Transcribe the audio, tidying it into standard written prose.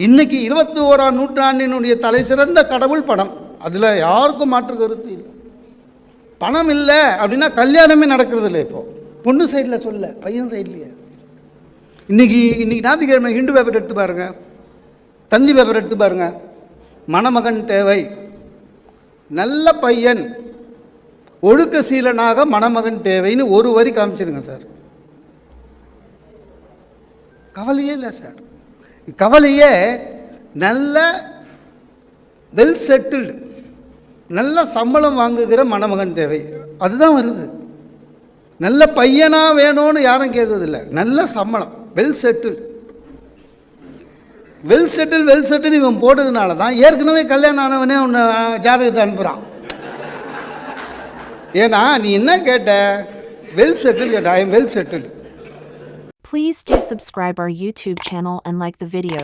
இன்னைக்கு 21ஆம் நூற்றாண்டினுடைய தலை சிறந்த கடவுள் பணம். அதில் யாருக்கும் மாற்று கருத்து இல்லை. பணம் இல்லை அப்படின்னா கல்யாணமே நடக்கிறது இல்லை. இப்போ பொண்ணு சைடில் சொல்ல, பையன் சைட்லையே. இன்னைக்கு ஞாயிற்றுக்கிழமை ஹிந்து பேப்பர் எடுத்து பாருங்க, தந்தி பேப்பர் எடுத்து பாருங்க. மணமகன் தேவை, நல்ல பையன், ஒழுக்க சீலனாக மணமகன் தேவைன்னு ஒரு வரி காமிச்சிருங்க சார். கவலையே இல்லை சார். கவலையே நல்ல வெல் செட்டில்டு, நல்ல சம்பளம் வாங்குகிற மணமகன் தேவை, அதுதான் வருது. நல்ல பையனாக வேணும்னு யாரும் கேட்குறதில்ல, நல்ல சம்பளம், வெல் செட்டில்டு. வெல் செட்டில் இவன் போட்டதுனால தான் ஏற்கனவே கல்யாணம் ஆனவனே உன்னை ஜாதகத்தை அனுப்புகிறான். ஏன்னா நீ என்ன கேட்ட, வெல் செட்டில் கேட்ட. I am well settled. Please do subscribe our YouTube channel and like the video.